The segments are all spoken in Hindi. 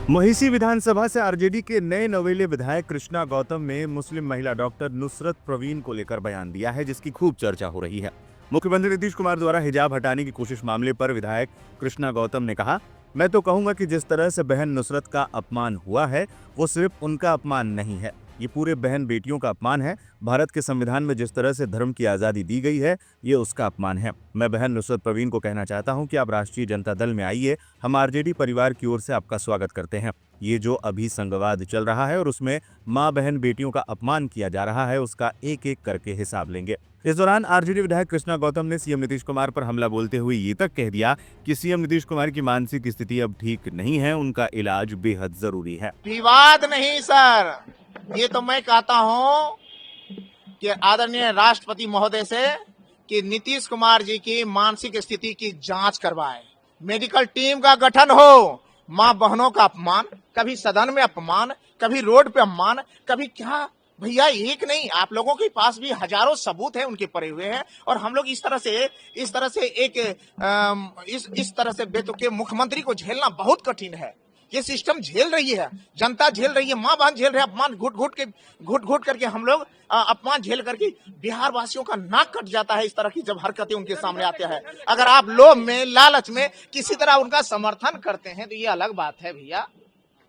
महिषी विधानसभा से आरजेडी के नए नवेले विधायक कृष्णा गौतम ने मुस्लिम महिला डॉक्टर नुसरत प्रवीण को लेकर बयान दिया है, जिसकी खूब चर्चा हो रही है। मुख्यमंत्री नीतीश कुमार द्वारा हिजाब हटाने की कोशिश मामले पर विधायक कृष्णा गौतम ने कहा, मैं तो कहूंगा कि जिस तरह से बहन नुसरत का अपमान हुआ है वो सिर्फ उनका अपमान नहीं है, ये पूरे बहन बेटियों का अपमान है। भारत के संविधान में जिस तरह से धर्म की आज़ादी दी गई है, ये उसका अपमान है। मैं बहन नुसरत प्रवीण को कहना चाहता हूं कि आप राष्ट्रीय जनता दल में आइए, हम आरजेडी परिवार की ओर से आपका स्वागत करते हैं। ये जो अभी संघवाद चल रहा है और उसमें मां बहन बेटियों का अपमान किया जा रहा है, उसका एक एक करके हिसाब लेंगे। इस दौरान आरजेडी विधायक कृष्णा गौतम ने सीएम नीतीश कुमार पर हमला बोलते हुए ये तक कह दिया कि सीएम नीतीश कुमार की मानसिक स्थिति अब ठीक नहीं है, उनका इलाज बेहद जरूरी है। विवाद नहीं सर, ये तो मैं कहता हूं कि आदरणीय राष्ट्रपति महोदय से कि नीतीश कुमार जी की मानसिक स्थिति की जांच करवाएं, मेडिकल टीम का गठन हो। मां बहनों का अपमान, कभी सदन में अपमान, कभी रोड पे अपमान, कभी क्या भैया, एक नहीं, आप लोगों के पास भी हजारों सबूत हैं उनके पड़े हुए हैं। और हम लोग इस तरह से बेतुके मुख्यमंत्री को झेलना बहुत कठिन है। ये सिस्टम झेल रही है, जनता झेल रही है, मां बहन झेल रहे हैं अपमान, घुट घुट करके हम लोग अपमान झेल करके बिहार वासियों का नाक कट जाता है इस तरह की जब हरकतें उनके सामने आते हैं। अगर आप लोभ में, लालच में किसी तरह उनका समर्थन करते हैं तो ये अलग बात है भैया।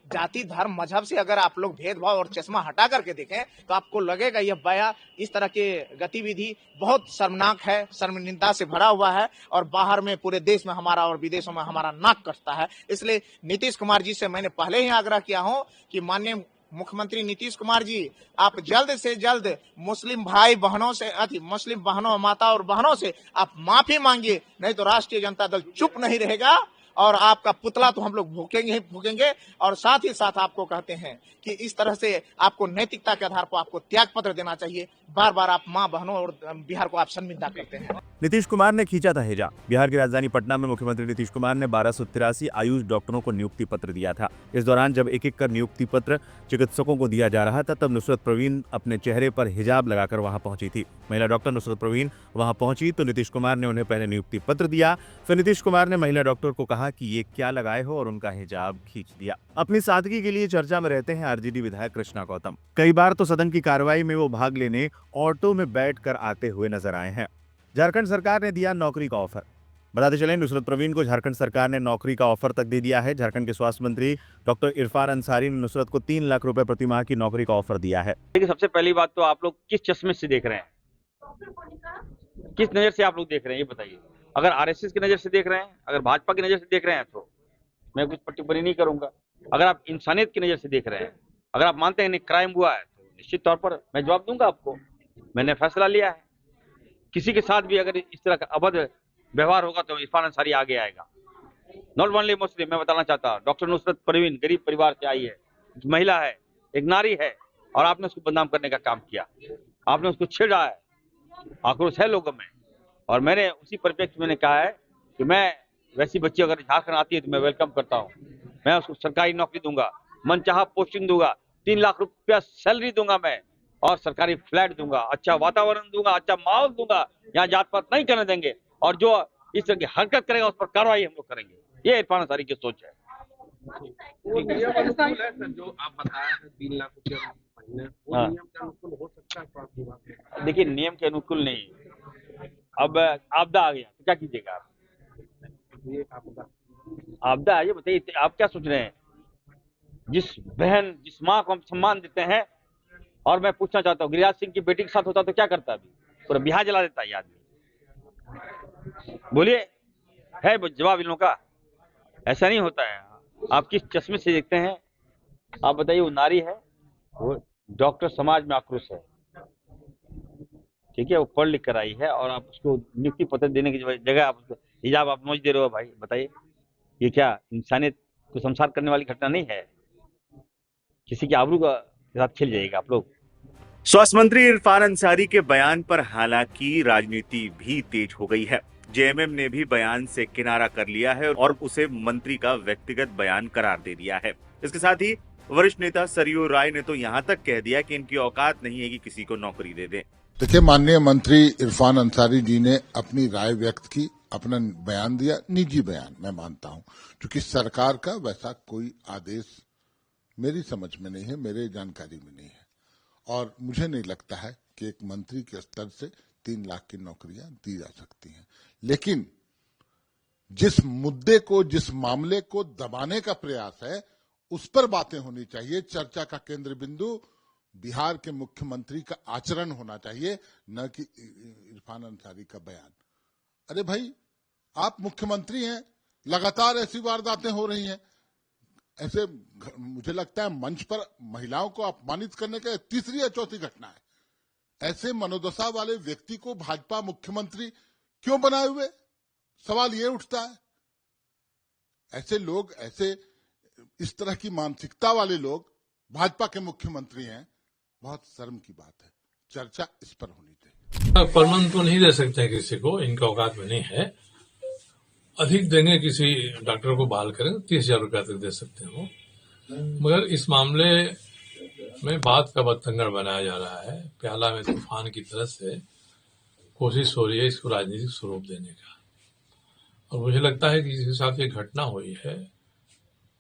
जाति, धर्म, मजहब से अगर आप लोग भेदभाव और चश्मा हटा करके देखें तो आपको लगेगा यह बया इस तरह के गतिविधि बहुत शर्मनाक है, शर्मनिंदा से भरा हुआ है और बाहर में पूरे देश में हमारा और विदेशों में हमारा नाक कटता है। इसलिए नीतीश कुमार जी से मैंने पहले ही आग्रह किया हूं कि माननीय मुख्यमंत्री नीतीश कुमार जी, आप जल्द से जल्द मुस्लिम भाई बहनों से, मुस्लिम बहनों, माता और बहनों से आप माफी मांगिए, नहीं तो राष्ट्रीय जनता दल चुप नहीं रहेगा और आपका पुतला तो हम लोग भूकेंगे ही भूकेंगे। और साथ ही साथ आपको कहते हैं कि इस तरह से आपको नैतिकता के आधार पर आपको त्याग पत्र देना चाहिए। बार बार आप मां बहनों और बिहार को आप शर्मिंदा करते हैं। नीतीश कुमार ने खींचा था हिजाब। बिहार की राजधानी पटना में मुख्यमंत्री नीतीश कुमार ने 1283 आयुष डॉक्टरों को नियुक्ति पत्र दिया था। इस दौरान जब एक एक कर नियुक्ति पत्र चिकित्सकों को दिया जा रहा था, तब नुसरत प्रवीण अपने चेहरे पर हिजाब लगाकर वहां पहुंची थी। महिला डॉक्टर नुसरत प्रवीण वहां पहुंची तो नीतीश कुमार ने उन्हें पहले नियुक्ति पत्र दिया, फिर नीतीश कुमार ने महिला डॉक्टर को कहा कि ये क्या लगाए हो और उनका हिजाब खींच दिया। अपनी सादगी के लिए चर्चा में रहते हैं आरजेडी विधायक कृष्णा गौतम। कई बार तो सदन की कार्रवाई में वो भाग लेने ऑटो में बैठकर आते हुए नजर आए हैं। झारखंड सरकार ने दिया नौकरी का ऑफर। बताते चलें, नुसरत प्रवीण को झारखंड सरकार ने नौकरी का ऑफर तक दे दिया है। झारखंड के स्वास्थ्य मंत्री डॉक्टर इरफान अंसारी ने नुसरत को 3 लाख रुपए प्रति माह की नौकरी का ऑफर दिया है। देखिए, सबसे पहली बात तो आप लोग किस चश्मे से देख रहे हैं, किस नजर से आप लोग देख रहे हैं, ये बताइए। अगर आरएसएस की नजर से देख रहे हैं, अगर भाजपा की नजर से देख रहे हैं तो मैं कुछ टिप्पणी नहीं करूंगा। अगर आप इंसानियत की नजर से देख रहे हैं, अगर आप मानते हैं क्राइम हुआ है, तो निश्चित तौर पर मैं जवाब दूंगा आपको। मैंने फैसला लिया है, किसी के साथ भी अगर इस तरह का अभद्र व्यवहार होगा तो इरफान अंसारी आगे आएगा। नॉट ओनली मुस्लिम, मैं बताना चाहता हूँ, डॉक्टर नुसरत प्रवीण गरीब परिवार से आई है, महिला है, एक नारी है, और आपने उसको बदनाम करने का काम किया, आपने उसको छेड़ा है। आक्रोश है लोगों में, और मैंने उसी परिप्रेक्ष्य में कहा है कि मैं वैसी बच्ची अगर झारखंड आती है तो मैं वेलकम करता हूँ। मैं उसको सरकारी नौकरी दूंगा, मनचाहा पोस्टिंग दूंगा, 3 लाख रुपया सैलरी दूंगा मैं, और सरकारी फ्लैट दूंगा, अच्छा वातावरण दूंगा, अच्छा माहौल दूंगा, यहाँ जात पात नहीं करने देंगे, और जो इस तरह की हरकत करेगा उस पर कार्रवाई हम लोग करेंगे। ये इरफान अंसारी की सोच है। जो आप बताया है 3 लाख रुपया महीने, वो नियम के अनुकूल हो सकता है? देखिए, नियम के अनुकूल नहीं, अब आपदा आ गया तो क्या कीजिएगा आप? आपदा है, ये बताइए आप क्या सोच रहे हैं? जिस बहन, जिस माँ को हम सम्मान देते हैं, और मैं पूछना चाहता हूँ, गिरिराज सिंह की बेटी के साथ होता तो क्या करता? अभी पूरा बिहार जला देता ये आदमी। बोलिए, है जवाब इन लोगों का? ऐसा नहीं होता है। आप किस चश्मे से देखते हैं, आप बताइए। वो नारी है, वो डॉक्टर समाज में आक्रोश है, ठीक है, वो पढ़ लिख कर आई है, और आप उसको नियुक्ति पत्र देने की जगह आप उसको हिजाब आप नोच दे रहे हो। भाई बताइए, ये क्या इंसानियत को संसार करने वाली घटना नहीं है? किसी की आबरू का साथ खेल जाएगा आप लोग। स्वास्थ्य मंत्री इरफान अंसारी के बयान पर हालांकि राजनीति भी तेज हो गई है। जेएमएम ने भी बयान से किनारा कर लिया है और उसे मंत्री का व्यक्तिगत बयान करार दे दिया है। इसके साथ ही वरिष्ठ नेता सरयू राय ने तो यहाँ तक कह दिया कि इनकी औकात नहीं है कि किसी को नौकरी दे दें। देखिए, माननीय मंत्री इरफान अंसारी जी ने अपनी राय व्यक्त की, अपना बयान दिया, निजी बयान मैं मानता हूं, क्योंकि सरकार का वैसा कोई आदेश मेरी समझ में नहीं है, मेरे जानकारी में नहीं है। और मुझे नहीं लगता है कि एक मंत्री के स्तर से 3 लाख की नौकरियां दी जा सकती हैं। लेकिन जिस मुद्दे को, जिस मामले को दबाने का प्रयास है, उस पर बातें होनी चाहिए। चर्चा का केंद्र बिंदु बिहार के मुख्यमंत्री का आचरण होना चाहिए, न कि इरफान अंसारी का बयान। अरे भाई, आप मुख्यमंत्री हैं, लगातार ऐसी वारदातें हो रही हैं। ऐसे मुझे लगता है मंच पर महिलाओं को अपमानित करने का तीसरी या चौथी घटना है। ऐसे मनोदशा वाले व्यक्ति को भाजपा मुख्यमंत्री क्यों बनाए हुए, सवाल ये उठता है। ऐसे लोग, ऐसे इस तरह की मानसिकता वाले लोग भाजपा के मुख्यमंत्री हैं, बहुत शर्म की बात है। चर्चा इस पर होनी चाहिए। परमानेंट तो नहीं दे सकते किसी को, इनका औकात में नहीं है। अधिक देंगे, किसी डॉक्टर को बहाल करें 30,000 रुपया तक दे सकते हैं वो। मगर इस मामले में बात का बतंगड़ बनाया जा रहा है। प्याला में तूफान की तरह से कोशिश हो रही है इसको राजनीतिक स्वरूप देने का। और मुझे लगता है कि जिसके साथ ये घटना हुई है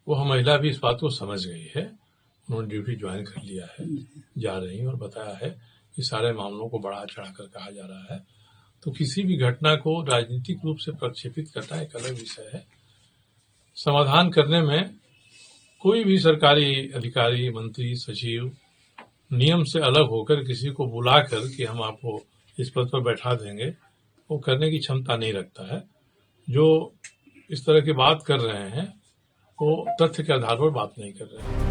वो महिला भी इस बात को समझ गई है। उन्होंने ड्यूटी ज्वाइन कर लिया है, जा रही और बताया है कि सारे मामलों को बढ़ा चढ़ाकर कहा जा रहा है। तो किसी भी घटना को राजनीतिक रूप से प्रक्षेपित करना एक अलग विषय है। समाधान करने में कोई भी सरकारी अधिकारी, मंत्री, सचिव नियम से अलग होकर किसी को बुलाकर कि हम आपको इस पद पर बैठा देंगे, वो करने की क्षमता नहीं रखता है। जो इस तरह की बात कर रहे हैं वो तथ्य के आधार पर बात नहीं कर रहे हैं।